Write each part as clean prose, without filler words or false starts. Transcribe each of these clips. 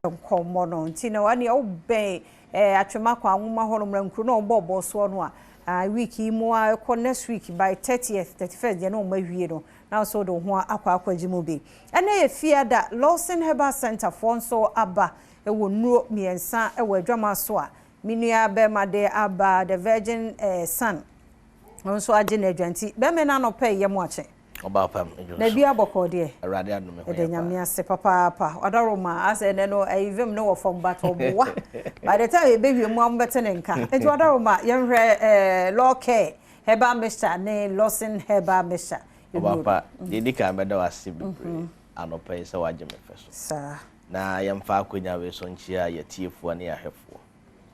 nkomo no nti na wane obey atwema kwa nwoma ho no mrankru no obo so no a week mu a next week by 30th 31st je no mawie no na so do ho akwa gimo be ene ye fiada Lawson Herbal Center for so aba ewo nuro miensa ewo adwama so a minua be made aba the virgin son onso age na adwanti be me na no pay ye mo ache oba pam na bia bokode awrade anu me ho de nyame ase papa odaroma ase ne no even no from battle boa by the time e be mu am betene nka enti odaroma ye hwe law care Herbal Mixture ne Lawson Herbal Mixture papa dedika be da wase bebre anopai se waje me feso sa na yemfa akonya we so nchia yetiefo ne ahwefo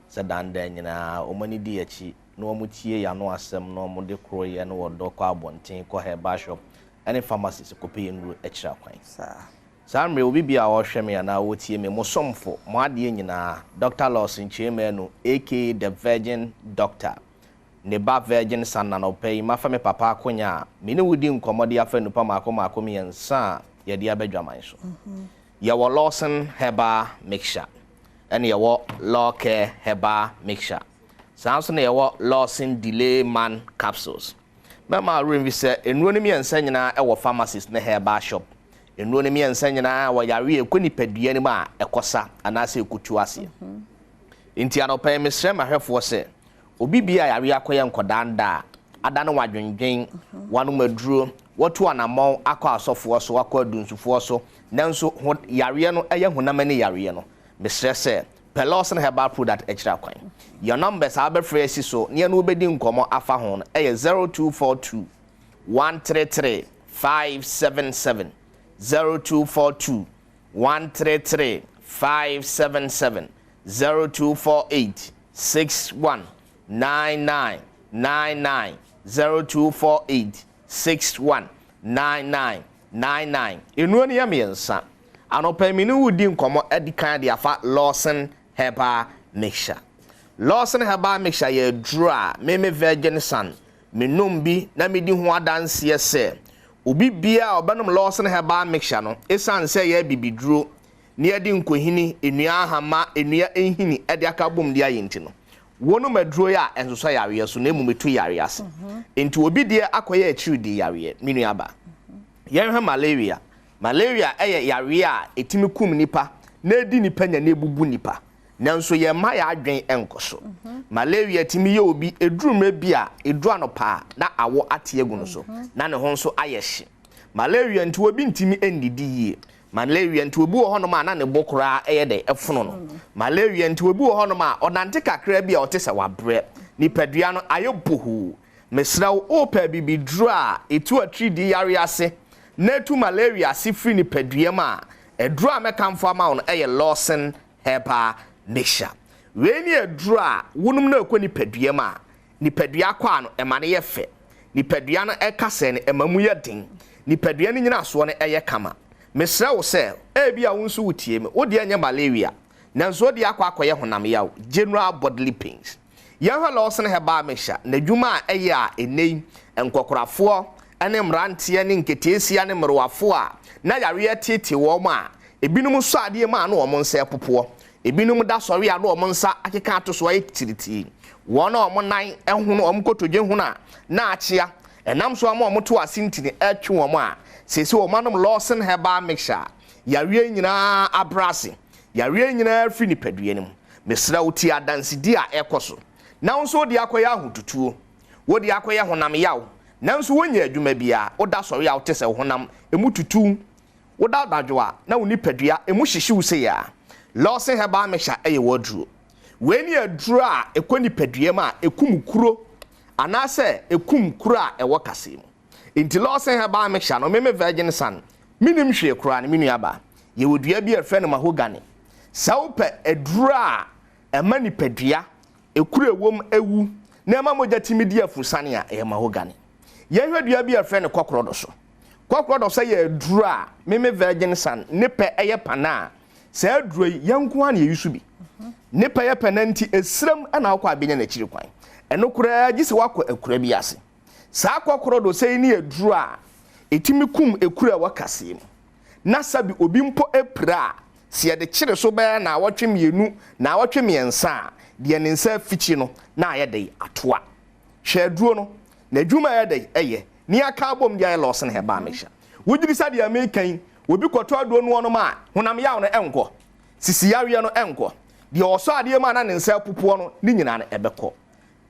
se danda nyina omani di achi no omutie ya no asem no omode kroye no wodo kwa abonten ko herbal shop any pharmacies ko pay nru extra kwan sa mre obi bia wo hwe me ya na wotie me mosomfo mo ade nyina Dr. Lawson Cheme no aka the virgin doctor ne ba virgin son na no pay mafa me papa akonya me ne wudi nkomode afa nupa mako me yansa ye dia badwaman so ye wo Lawson Herbal Mixture and ye wo Law Care Herbal Mixture sounds na ye wo Lawson Delay Man Capsules mama room say enro ne me yansa nyina e wo pharmacies na herbal shop enro ne me yansa nyina wo yare ekoni padua ni ma ekosa anase ekutu ase inti anopa me srema hwefo se obi bia yare akoye nkodanda ada no wadwendwen wanu maduro wotu anamon akọ asofo so akọ adunsufo so nanso yare no eye hunamani yare no me stress Lawson Herbal product extra kwan your numbers are be fresh so near no bedi nkomo afa ho eye 0242 133 577 0242 133 577 0248 61 99 99 0248 61 99 99 enu ni yamiensa anopa mi no wudi nkomo edikan de afa Lawson Herbal Mixture Lawson Herbal Mixture ye dra meme virgin son menum bi na medi ho adanse ese obi bia obanom Lawson Herbal Mixture no esan se ye bibiduro ne edi nkohini enua ahama enua ehini edi akabom dia yenti no wono maduro ya enso yare so na emumetu yare ase enti obi de akoye achiridi yare minu aba yenhwe malaria eye yare a etimi kum nipa na edi nipa nya na ebubu nipa nanso ye ma ya adwen enkoso malaria timi ye obi edurumre bia edu anopa na awo ateegu no so na ne ho nso ayehye malaria nti obi ntimi endidi yie malaria nti obi wo hono ma na ne bokora eye de efono no malaria nti obi wo hono ma onante kakra bia otese wabre nipadua no ayobohu mesrawo opa bibidru a etu atridi yare ase na tu malaria sifri nipadua ma edru a mekamfo ama on eye Lawson Herbal Mixture weni edru a wonum na ekoni padua ma nipadua kwa no emane ye fe nipadua no ekase ne emamu ye den nipadua no nyina so no eye kama mesra wo se ebia wonso wutie me wo de anya malaria nanso de akwa honam yawo general bodily pains yaha Lawson Herbal Mixture na dwuma eye a enei enkokorafo ene mrante ne nketesia ne mrowafo a na yare tete wo ma ebinum so ade ma na wo monsa epopo ebinum da sori a na wo monsa akeka atoso ayi tiriti wona wo nan ehunu wo mkotodwe huna na achia enam so ama wo to asintini atwe wo ma sesi wo manom Lawson Herbal Mixture yare nyina abrase yare nyina fri ni padua nim mesra wuti adanse di a ekoso na nso di akoya ahotutuo wo di akoya honam yawo nanso wonya adwuma bia oda sori a wotese honam emututu woda dadwa na woni padua emu hyehye wuse ya Lawson Herbal Mixture eye wodru weni adru a ekoni padua ma ekum kuro anase ekum kuro a ewo kase mu inti Lawson Herbal Mixture no meme virgin son minim hwe kura ne minu aba ye wodua bi efe no mahogany saupe adru a emani padua ekura ewom ewu na ema moja timidi afusane a e mahogany ye hwadua bi efe no kokrodo so ye adru a meme virgin son ne pe eye pana se adru yanko an ye yusu bi ne pe ye penanti esrem ana akwa abenya na chiri kwan eno kura gise wakọ ekura bi ase sa kokrodo sei ne adru a etimi kum ekura wakase mu na sabi obi mpo epra se ye de kire so be na awotwe mienu na awotwe miensa de ne nsa fichi no na aye de atoa hwe aduro no na adwuma aye de eye ni aka bom de Lawson Herbal mesha wodiri sa de amekan obi kwoto aduro no no ma honam yawo no enko sisi yawe no enko de oso ade ma na ne nsa pupuo no ni nyina na ebekọ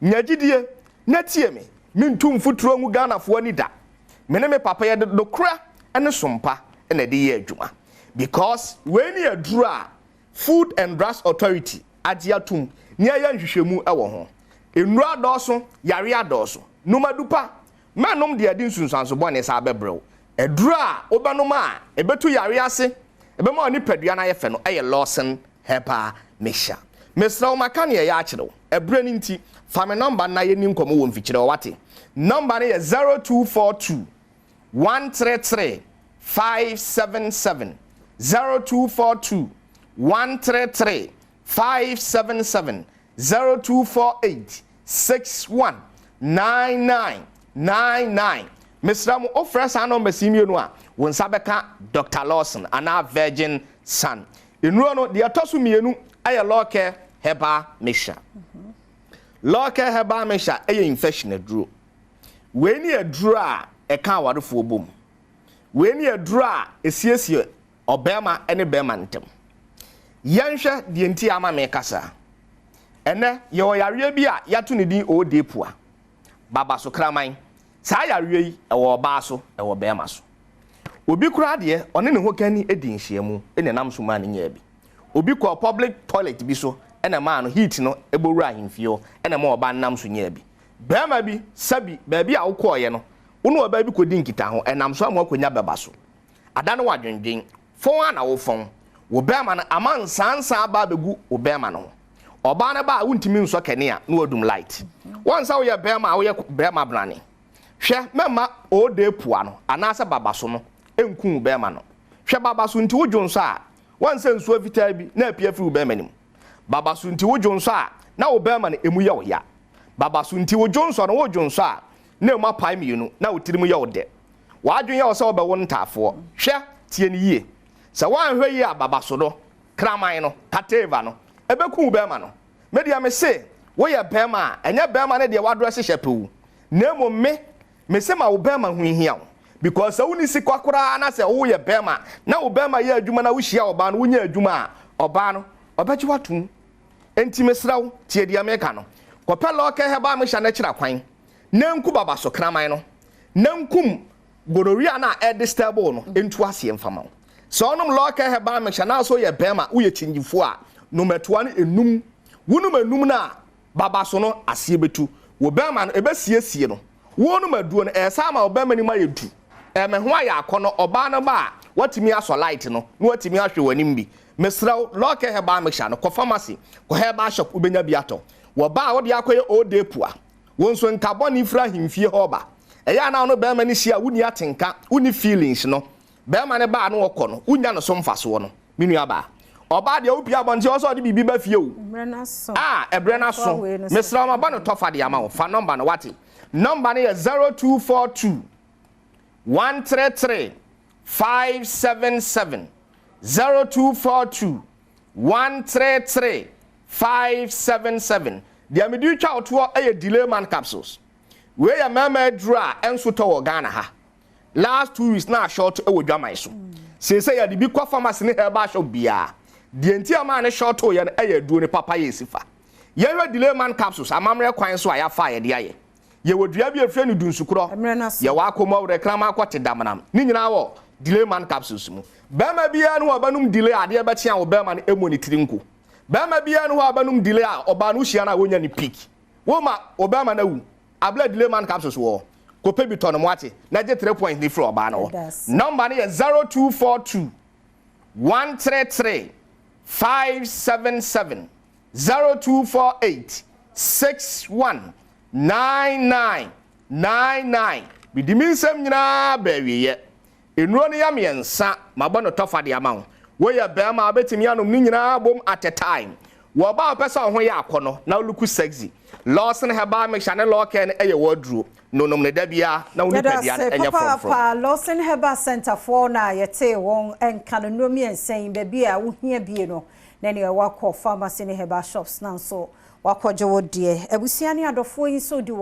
nyagidie na tie me mintum futuro ngu Ghanafo ni da me ne me papa ye do kra ene sompa ene de ye adwuma because when you adura Food and Drugs Authority agiatum ni aya nhwehwemu ewo ho enura doso yare adoso numadupa manom de adi nsunsanso bone sa bebrew edura obanoma ebetu yare ase ebema oni padua na yefe no eye Lawson Herbal mesha mesra o maka ne ya akire ebre ni nti fa me number na ye ni nkomo wo mfikire wate number ne ye 0242 133 577 0242 133 577 0248 61 9999 Mr. Mo offer sa no mesimi no a won sabeka Dr. Lawson ana Virgin Sun enuro no de atoso mienu aye Lawson Herbal mesha Lawson Herbal mesha aye infection aduro we ni aduro a e ka awarefo bom we ni aduro a esiesie obema ene bema ntem yanhwe de nti ama me kasa ene ye oyare bi a yato ne din odepua baba so kraman sa yare yi ewo ba so ewo bema so obi kura de one ne hokani edin hyiamu ene nam so ma ne nya bi obi ko public toilet bi so ene ma no heat no eboru ahemfio ene ma oba nam so nya bi bema bi sabi ba bi a wokoye no wono oba bi kodi nkita ho enam so am akonya beba so ada no wadwendwen fon ana wo fon wo bema na amansansa aba begu wo bema no oba na ba wontimi nso kene a no odum light wonsa wo ye bema wo ye bema brane hwe mema o de pua no anasa baba so no enku bema no hwe baba so nti wodwonso a wonsa nsu afita bi na apia fi wo bema nim baba so nti wodwonso a na wo bema no emu ye wo ya baba so nti wodwonso no wodwonso a na emu apai mienu na wo tirimu ye wo de wadwen ye wo se wo be wo ntafo hwe tie ni yie se wan hwe yi ababa so do kraman no kateva no ebeku bema no media me se wo ye bema enye bema ne de wadro hyehyepeu nemo me se ma wo bema hu hia wo because woni si kwakora na se wo ye bema na wo bema ye adwuma na wo hia oba no wonya adwuma oba no obaji watum enti mesrawo tie dia me ka no kope Lawson Herbal me hya na kira kwan nanku baba so kraman no nankum gonorrhea na disturb no entu ase mfama wo so onom Lawson Herbal me hya na so ye bema wo ye chingifo a no metoa no enum wonum enum na baba so no ase betu wo bema no ebesiesie no wonum aduo no esa ma wo bema ni ma yedu me ho aya akono oba no ba watimi aso light no no watimi ahwe wanim bi mesraw Lawson Herbal me hya no ko pharmacy ko herbal shop ubenya bi ato wo ba wo de akoye odepua wonso nkaboni fra himfie hoba eya na no bema ni hia wuni atenka wuni feelings no bema ne ba no wokọ no unya no so mfaso no minu aba oba de opia bonte o so de bibi ba fie o ebre na so mesra ma ba no tofa de ama wo fa number no wati number ne 0242 133 577 0242 133 577 dia me du twa oto e delay man capsules we ya mama dra enso to wo Ghana ha last 2 weeks na short e wo dwamai so se ya de bi kwa pharmacy ne herbal shop bia de enti ama ne short o ya na e duo ne papa ye sifa ye we delay man capsules amamre kwan so aya fa ye de aye ye wodua bi afre ne dunsukuro ye wa akoma wo reklama akwate damnam ni nyina wo delay man capsules mu bema bia no abanum delay ade be tia wo bema no emonitiri nko bema bia no abanum delay a oba no hia na wonya ni peak wo ma obama na wu abla delay man capsules wo ko pe bi tono mwate na je 3 point ni fro oba no number ni 0242 133 577 0248 61 9999 bidiminsem nyina ba wiye enuro ne ya miensa mabɔ no tofa de ama wo ye bema abetimi anom ni nyina bom at a time wo ba pesa ho ya akono na look sexy Lawson Herbal mixture ne local e ye woduro nonom ne da bia na woni padia enya from Lawson Herbal Center for na yete won enka no nomi ensen ba bia wo hia bie no na ne wakọ pharmacy ne herbal shops na so wakọ je wo de abusia ne adofo yin so di